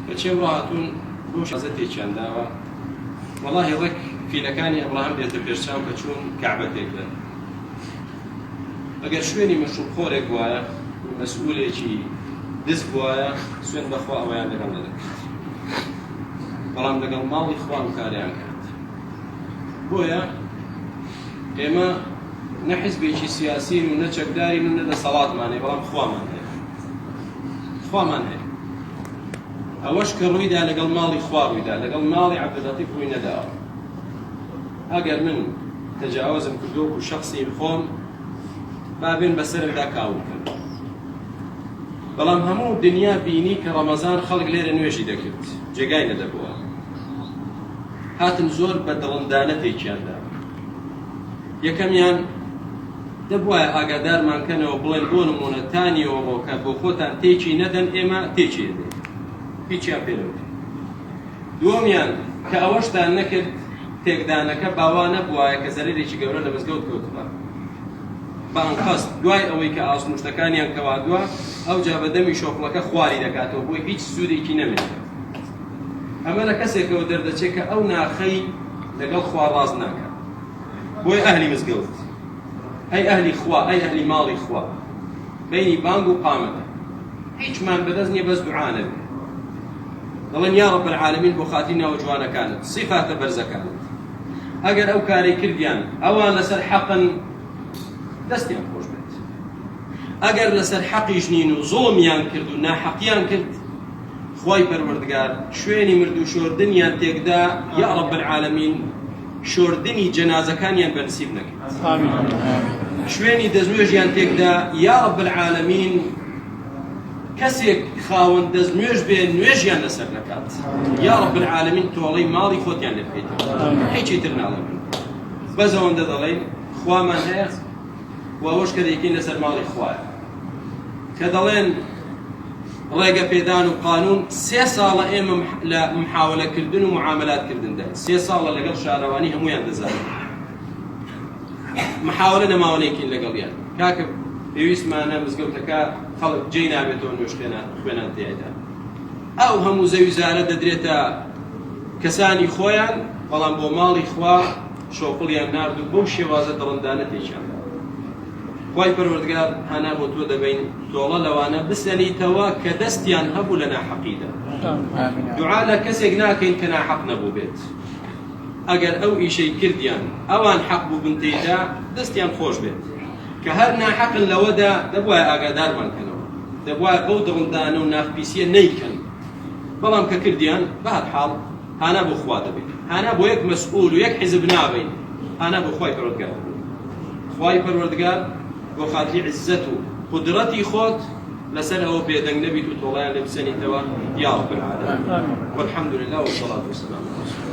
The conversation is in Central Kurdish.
کەچێ ڕاهاتوون بۆ شازەتێکیان داوە وەڵاهی ڕێک فیلەکانی ئەبراهەم دێتە پێشچاو کە چوون کەعبە تێکدەن. ئەگەر شوێنی مەشروبخۆرێک وایە مەسئولێکی دز وایە سوێن بەخوا ئەویان لەگەڵ نەدەکرد، بەڵام لەگەڵ ماڵی خوا و کاریان کرد. بۆیە ئێمە نە حیزبێکی سیاسین و نە چەکدارین و نە دەسەڵاتمان هەیە، بەڵام خوامان هەیە، خوامان هەیە. ئەوەش کە ڕوویدا لەگەڵ ماڵی خوا ڕوویدا، لەگەڵ ماڵی عەبدولەتیف ڕووی نەداوە. ئەگەر من تەجاوزم کردو و شەخسی خۆم با بێن بەسەرمدا کاو بکەن، بەڵام هەموو دنیا بینی کە ڕەمەزان خەڵک لێرە نوێژی دەکرد، جێگای نەدەبووە، هاتن زۆر بە دڵندانە تێکیاندا. یەکەمیان دەبوایە ئاگادارمان کەنەوە بڵێن بۆ نمونە تانیەوە کە بۆ خۆتان تێکی نەدەن ئێمە تێکی دەدەین، هیچیان پێ نەوتێ. دووەمیان کە ئەوەشتان نەکرد تێکدانەکە باوا نەبوایە کە زەرێرێکی گەورە لە مزگەوت کەوتووە بەئەنقەست، دوای ئەوەی کە ئاسموشتەکانیان کەوادووە ئەوجا بەدەمی شۆفڵەکە خواری دەکاتەوە بۆی هیچ سوودێکی نەمێنێت. ئەمە لە کەسێکەوە دەردەچێت کە ئەو ناخەی لەگەڵ خوا ڕاز ناکات. بۆی ئەهلی مزگەوت، ئەی ئەهلی خوا، ئەی ئەهلی ماڵی خوا، بینی بانگ و قامەتە هیچمان بەدەست نییە بەس دوعا نەبێ، دەڵێن یا رب العالمین بۆ خاتی ناوە جوانەکانت، صیفاتە بەرزەکانت. ئەگەر ئەو کارەی کردیان ئەوان لەسەر حەقن دەستیان خۆش بێت، ئەگەر لەسەر حەقیش نین و زۆڵمیان کرد و ناحەقیان کرد، خوای پەروەردگار شوێنی مرد و شۆردنیان تێکدا یا رب العالمین شۆردنی جەنازەکانیان بەنسیب نەکرد، شوێنی دەستنوێژیان تێکدا یا رب العالمین کەسێک خاوەن دەستنوێژ بێ نوێژیان لەسەر نەکات، یا رب العالمین تۆڵەی ماڵی خۆتیان لێ بکەیتەوە، هیچی تر ناڵێن. بەس ئەوەندە دەڵێن خوامان هەیە و ئەوەش کە دەیکەین لەسەر ماڵی خوایە، کە دەڵێن ڕێگە پێدان و قانون 3 ساڵە ئێمە لە محاولەکردن و معاملاتکردندا 3 ساڵە لەگەڵ شارەوانی هەمویان دەزانین، محاولە نەماوەنێکین لەگەڵیان. کاکە پێویستمانە مزگەوتەکە خەڵک جێی نابێتەوە نوێژ خوێنان تێیدا، ئەو هەموو زەویزارە دەدرێتە کەسانی خۆیان، بەڵام بۆ ماڵی خوا شۆپڵیان ناردو بەو شێوازە دڵندانە تێکیان. خوای پەروەردگار هانا بۆ تۆ دەبین تۆڵە لەوانە بسەنیتەوە کە دەستیان هەبوو لە ناحەقیدا. دوعا لە کەسێک ناکەین کە ناحەق نەبوو بێت، ئەگەر ئەو ئیشەی کردیان ئەوان حەق بوو بن تێیدا دەستیان خۆش بێت، کە هەر ناحەقن لەوەدا دەبوایە ئاگادارمان کەنەوە، دەبوایە بەو دڵندانە و ناخپیسیە نەیکەن، بەڵام کە کردیان بەهەر حاڵ هانا بۆ خوا دەبێت، هانا بۆ یەک مەسئول و یەک حیزب نابین، هانا بۆ خوای پەروەردگار دەبێت. خوای پەروەردگار بۆ خاتری عزت و قدرەتی خۆت لەسەر ئەوە بێدەنگ نەبیت و تۆڵەیان لێ بسەنیتەوە یا رب العالمین. والحمد لله والصلاة والسلام على رسول الله.